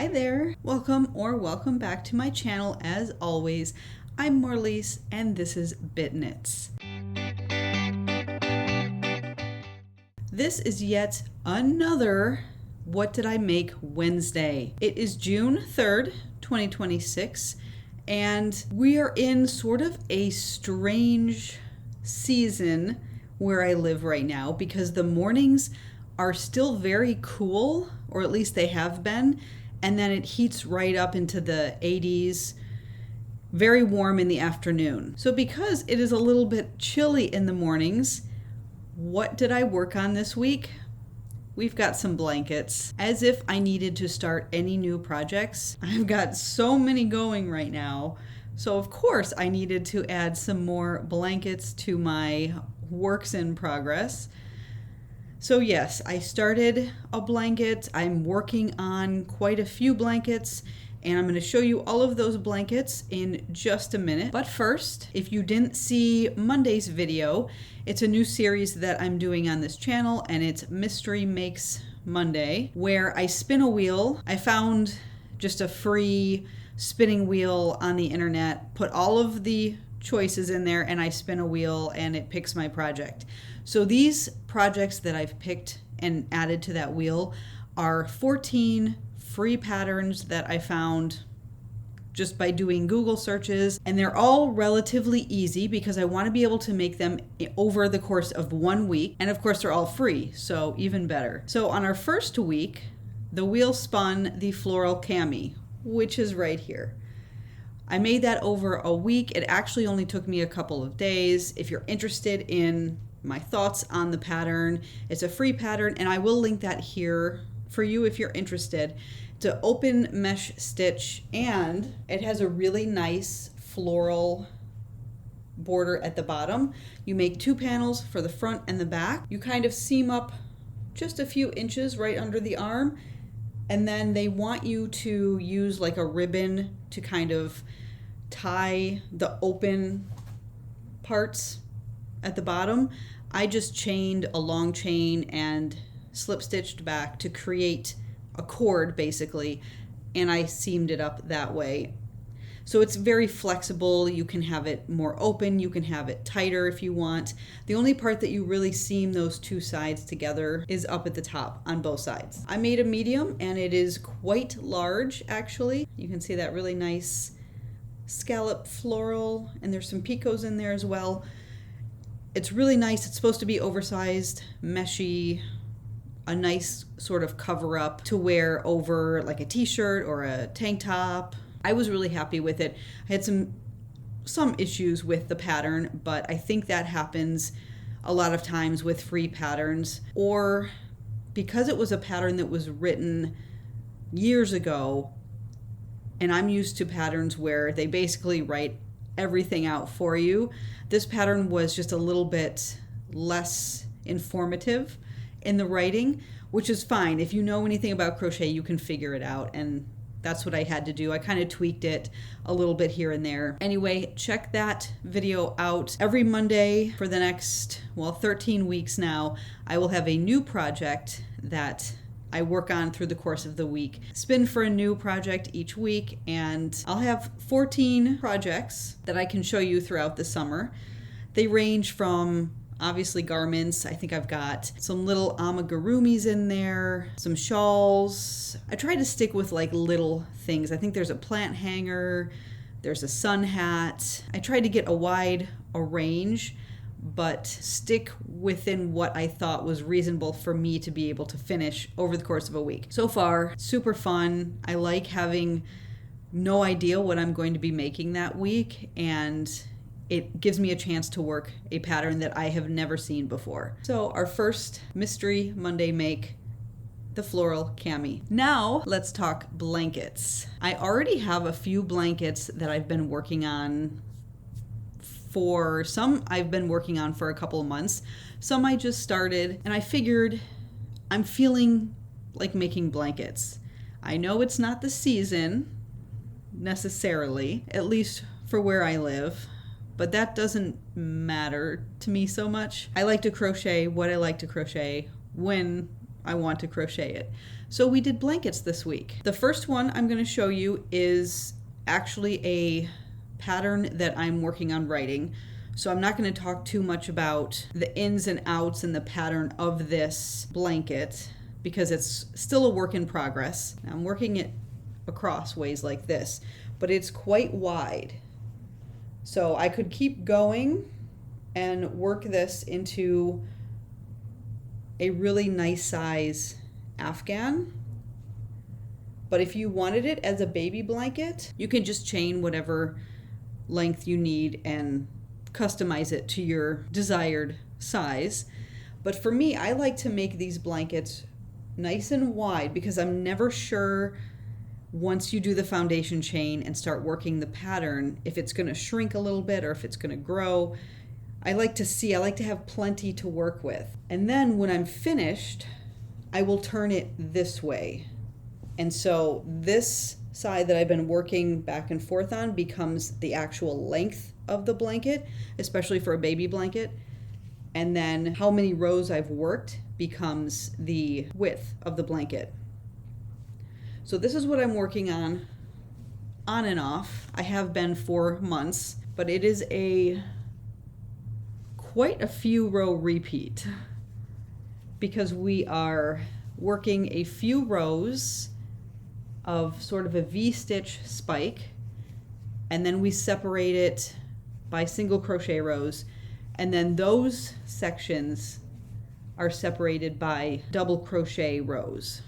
Hi there. Welcome back to my channel. As always, I'm Marlise and this is Bit Knits. This is yet another What Did I Make Wednesday. It is June 3rd, 2026, and we are in sort of a strange season where I live right now because the mornings are still very cool, or at least they have been, and then it heats right up into the 80s, very warm in the afternoon. So because it is a little bit chilly in the mornings, what did I work on this week? We've got some blankets. As if I needed to start any new projects. I've got so many going right now. So of course I needed to add some more blankets to my works in progress. So yes, I started a blanket. I'm working on quite a few blankets, and I'm going to show you all of those blankets in just a minute. But first, if you didn't see Monday's video, it's a new series that I'm doing on this channel, and it's Mystery Makes Monday, where I spin a wheel. I found just a free spinning wheel on the internet, put all of the choices in there, and I spin a wheel and it picks my project. So these projects that I've picked and added to that wheel are 14 free patterns that I found just by doing Google searches, and they're all relatively easy because I want to be able to make them over the course of 1 week, and of course they're all free, so even better. So on our first week, the wheel spun the floral cami, which is right here. I made that over a week. It actually only took me a couple of days. If you're interested in my thoughts on the pattern, it's a free pattern, and I will link that here for you if you're interested. It's an open mesh stitch, and it has a really nice floral border at the bottom. You make 2 panels for the front and the back. You kind of seam up just a few inches right under the arm, and then they want you to use like a ribbon to kind of tie the open parts at the bottom. I just chained a long chain and slip stitched back to create a cord basically, and I seamed it up that way. So it's very flexible. You can have it more open, you can have it tighter if you want. The only part that you really seam those 2 sides together is up at the top on both sides. I made a medium, and it is quite large actually. You can see that really nice scallop floral, and there's some picots in there as well. It's really nice. It's supposed to be oversized, meshy, a nice sort of cover up to wear over like a t-shirt or a tank top. I was really happy with it. I had some issues with the pattern, but I think that happens a lot of times with free patterns, or because it was a pattern that was written years ago, and I'm used to patterns where they basically write everything out for you. This pattern was just a little bit less informative in the writing, which is fine. If you know anything about crochet, you can figure it out, and that's what I had to do. I kind of tweaked it a little bit here and there. Anyway, check that video out. Every Monday for the next, 13 weeks now, I will have a new project that I work on through the course of the week. Spin for a new project each week, and I'll have 14 projects that I can show you throughout the summer. They range from obviously garments. I think I've got some little amigurumis in there, some shawls. I try to stick with like little things. I think there's a plant hanger, there's a sun hat. I tried to get a wide range, but stick within what I thought was reasonable for me to be able to finish over the course of a week. So far, super fun. I like having no idea what I'm going to be making that week, and it gives me a chance to work a pattern that I have never seen before. So our first Mystery Monday make, the floral cami. Now let's talk blankets. I already have a few blankets that I've been working on. For some, I've been working on for a couple of months. Some I just started, and I figured I'm feeling like making blankets. I know it's not the season necessarily, at least for where I live, but that doesn't matter to me so much. I like to crochet what I like to crochet when I want to crochet it. So we did blankets this week. The first one I'm going to show you is actually a pattern that I'm working on writing. So I'm not going to talk too much about the ins and outs and the pattern of this blanket because it's still a work in progress. Now I'm working it across ways like this, but it's quite wide. So I could keep going and work this into a really nice size Afghan. But if you wanted it as a baby blanket, you can just chain whatever length you need and customize it to your desired size. But for me, I like to make these blankets nice and wide because I'm never sure once you do the foundation chain and start working the pattern if it's going to shrink a little bit or if it's going to grow. I like to have plenty to work with. And then when I'm finished, I will turn it this way. And so this side that I've been working back and forth on becomes the actual length of the blanket, especially for a baby blanket. And then how many rows I've worked becomes the width of the blanket. So this is what I'm working on and off. I have been for months, but it is quite a few row repeat because we are working a few rows of sort of a V-stitch spike, and then we separate it by single crochet rows, and then those sections are separated by double crochet rows.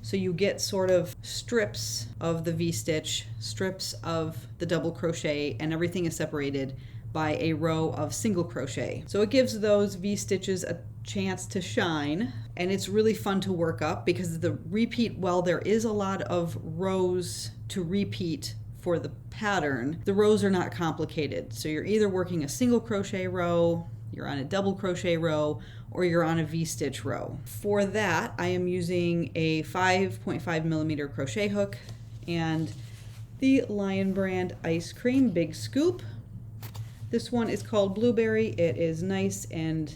So you get sort of strips of the V-stitch, strips of the double crochet, and everything is separated by a row of single crochet. So it gives those V-stitches a chance to shine, and it's really fun to work up because the repeat, while there is a lot of rows to repeat for the pattern, the rows are not complicated. So you're either working a single crochet row, you're on a double crochet row, or you're on a V-stitch row. For that, I am using a 5.5 millimeter crochet hook and the Lion Brand Ice Cream Big Scoop. This one is called Blueberry. It is nice and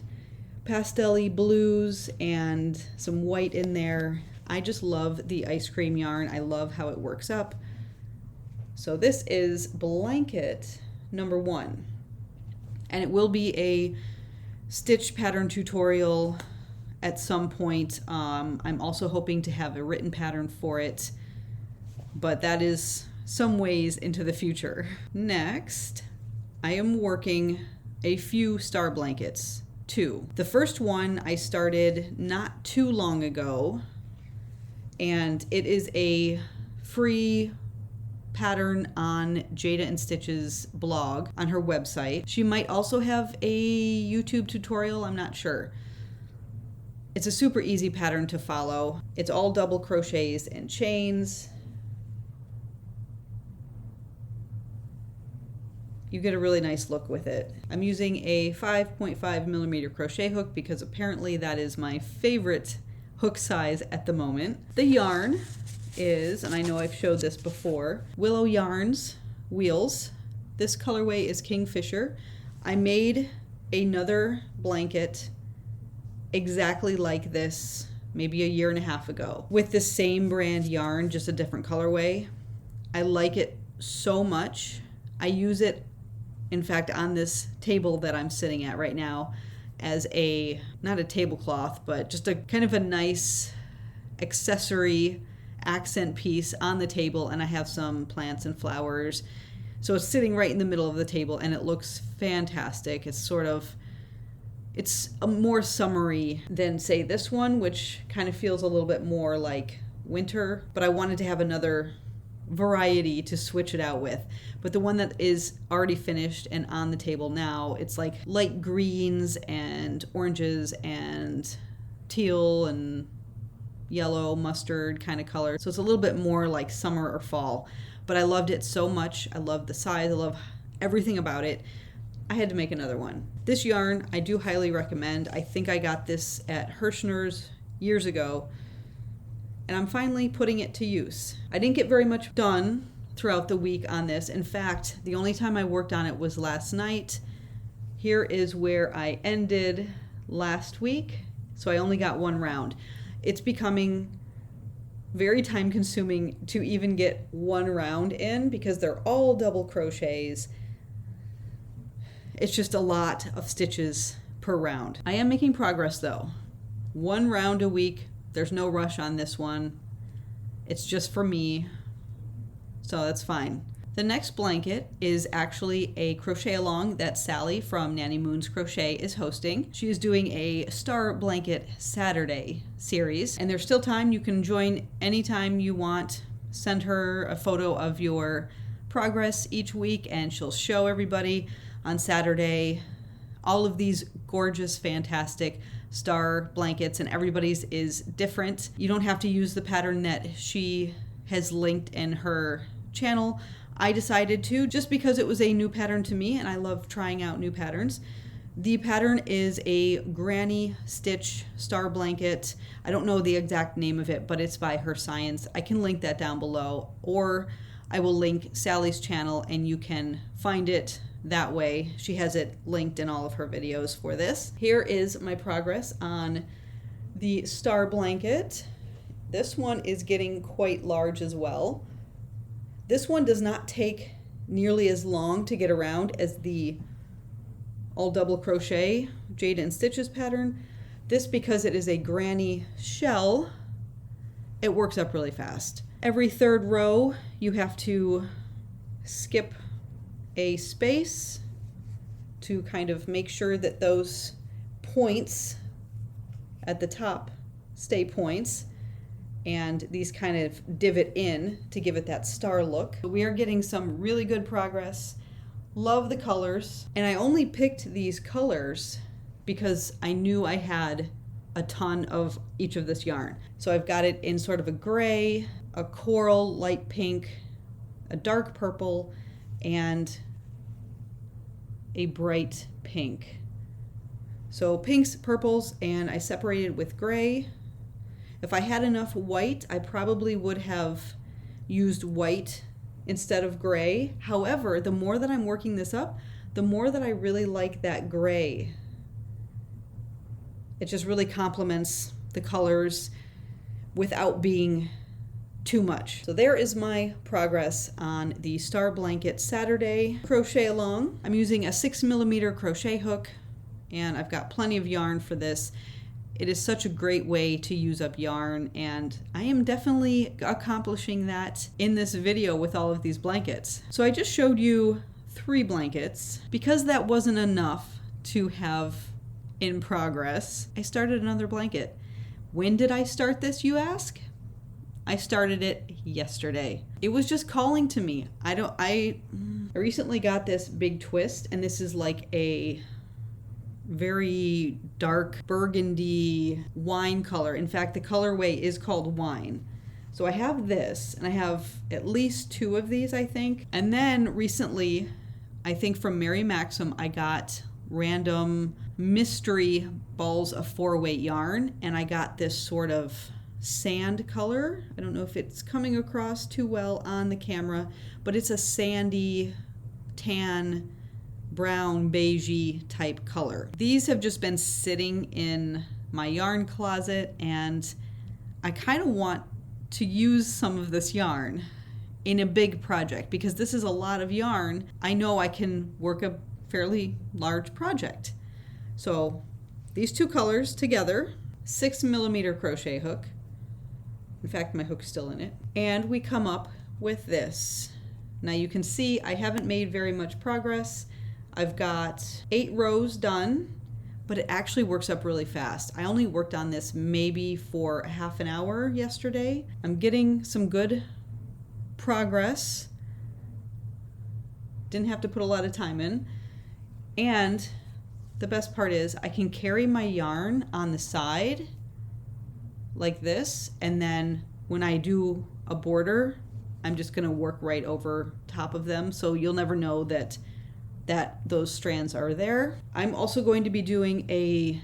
pastel-y blues and some white in there. I just love the ice cream yarn. I love how it works up. So this is blanket number 1. And it will be a stitch pattern tutorial at some point. I'm also hoping to have a written pattern for it, but that is some ways into the future. Next, I am working a few star blankets, 2. The first one I started not too long ago, and it is a free pattern on Jada and Stitch's blog on her website. She might also have a YouTube tutorial, I'm not sure. It's a super easy pattern to follow. It's all double crochets and chains. You get a really nice look with it. I'm using a 5.5 millimeter crochet hook because apparently that is my favorite hook size at the moment. The yarn is, and I know I've showed this before, Willow Yarns Wheels. This colorway is Kingfisher. I made another blanket exactly like this maybe a year and a half ago with the same brand yarn, just a different colorway. I like it so much. I use it, in fact, on this table that I'm sitting at right now as a, not a tablecloth, but just a kind of a nice accessory accent piece on the table, and I have some plants and flowers. So it's sitting right in the middle of the table and it looks fantastic. It's a more summery than, say, this one, which kind of feels a little bit more like winter, but I wanted to have another variety to switch it out with. But the one that is already finished and on the table now, it's like light greens and oranges and teal and yellow, mustard kind of color. So it's a little bit more like summer or fall. But I loved it so much. I love the size. I love everything about it. I had to make another one. This yarn I do highly recommend. I think I got this at Hirschner's years ago, and I'm finally putting it to use. I didn't get very much done throughout the week on this. In fact, the only time I worked on it was last night. Here is where I ended last week. So I only got one round. it's becoming very time consuming to even get one round in because they're all double crochets. It's just a lot of stitches per round. I am making progress though. One round a week. There's no rush on this one. It's just for me, so that's fine. The next blanket is actually a crochet-along that Sally from Nanny Moon's Crochet is hosting. She is doing a Star Blanket Saturday series, and there's still time. You can join anytime you want. Send her a photo of your progress each week, and she'll show everybody on Saturday all of these gorgeous, fantastic star blankets, and everybody's is different. You don't have to use the pattern that she has linked in her channel. I decided to just because it was a new pattern to me and I love trying out new patterns. The pattern is a granny stitch star blanket. I don't know the exact name of it, but it's by Her Science. I can link that down below, or I will link Sally's channel and you can find it that way. She has it linked in all of her videos for this. Here is my progress on the star blanket. This one is getting quite large as well. This one does not take nearly as long to get around as the all double crochet Jade and Stitches pattern. This, because it is a granny shell, it works up really fast. Every third row you have to skip a space to kind of make sure that those points at the top stay points, and these kind of divot in to give it that star look. We are getting some really good progress. Love the colors, and I only picked these colors because I knew I had a ton of each of this yarn. So I've got it in sort of a gray, a coral, light pink, a dark purple, and a bright pink. So pinks, purples, and I separated with gray. If I had enough white, I probably would have used white instead of gray. However, the more that I'm working this up, the more that I really like that gray. It just really complements the colors without being too much. So there is my progress on the Star Blanket Saturday crochet along. I'm using a 6mm crochet hook, and I've got plenty of yarn for this. It is such a great way to use up yarn, and I am definitely accomplishing that in this video with all of these blankets. So I just showed you 3 blankets. Because that wasn't enough to have in progress, I started another blanket. When did I start this, you ask? I started it yesterday. It was just calling to me. I recently got this big twist, and this is like a very dark burgundy wine color. In fact, the colorway is called wine. So I have this, and I have at least 2 of these, I think. And then recently, I think from Mary Maxim, I got random mystery balls of 4-weight yarn, and I got this sort of sand color. I don't know if it's coming across too well on the camera, but it's a sandy, tan, brown, beigey type color. These have just been sitting in my yarn closet, and I kind of want to use some of this yarn in a big project because this is a lot of yarn. I know I can work a fairly large project. So these 2 colors together, 6mm crochet hook. In fact, my hook's still in it. And we come up with this. Now you can see I haven't made very much progress. I've got 8 rows done, but it actually works up really fast. I only worked on this maybe for half an hour yesterday. I'm getting some good progress. Didn't have to put a lot of time in. And the best part is I can carry my yarn on the side like this, and then when I do a border, I'm just gonna work right over top of them, so you'll never know that those strands are there. I'm also going to be doing a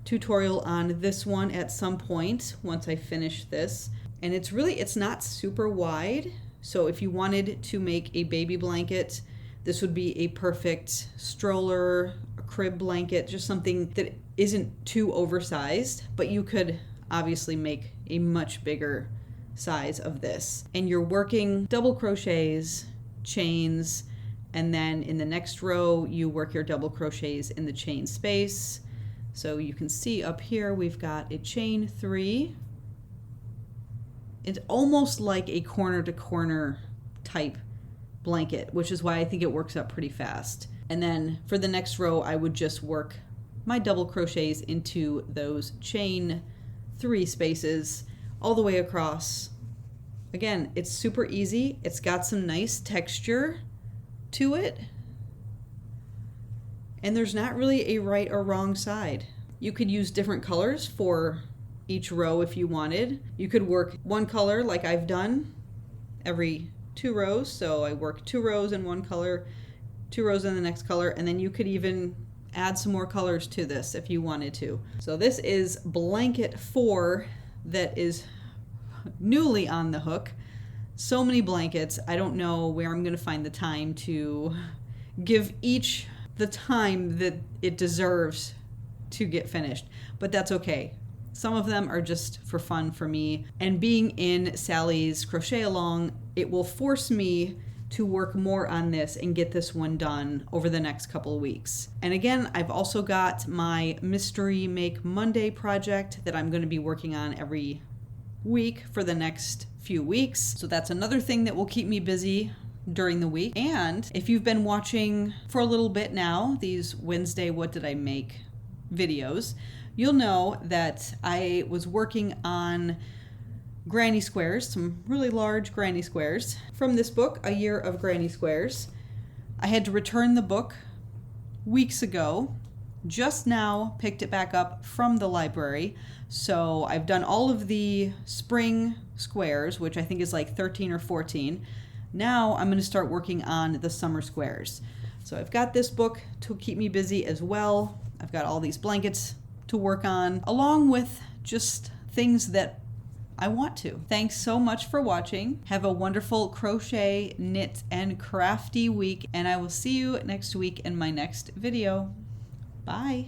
tutorial on this one at some point once I finish this. And it's not super wide, so if you wanted to make a baby blanket, this would be a perfect stroller, a crib blanket, just something that isn't too oversized, but you could obviously make a much bigger size of this. And you're working double crochets, chains, and then in the next row you work your double crochets in the chain space. So you can see up here we've got a chain 3. It's almost like a corner to corner type blanket, which is why I think it works out pretty fast. And then for the next row I would just work my double crochets into those chain 3 spaces all the way across. Again, it's super easy. It's got some nice texture to it. And there's not really a right or wrong side. You could use different colors for each row if you wanted. You could work one color like I've done every 2 rows. So I work 2 rows in one color, 2 rows in the next color, and then you could even add some more colors to this if you wanted to. So this is blanket 4 that is newly on the hook. So many blankets. I don't know where I'm going to find the time to give each the time that it deserves to get finished, but that's okay. Some of them are just for fun for me, and being in Sally's crochet along, it will force me to work more on this and get this one done over the next couple of weeks. And again, I've also got my Mystery Make Monday project that I'm going to be working on every week for the next few weeks. So that's another thing that will keep me busy during the week. And if you've been watching for a little bit now, these Wednesday What Did I Make videos, you'll know that I was working on granny squares, some really large granny squares from this book, A Year of Granny Squares. I had to return the book weeks ago, just now picked it back up from the library. So I've done all of the spring squares, which I think is like 13 or 14. Now I'm going to start working on the summer squares. So I've got this book to keep me busy as well. I've got all these blankets to work on, along with just things that I want to. Thanks so much for watching. Have a wonderful crochet, knit, and crafty week, and I will see you next week in my next video. Bye.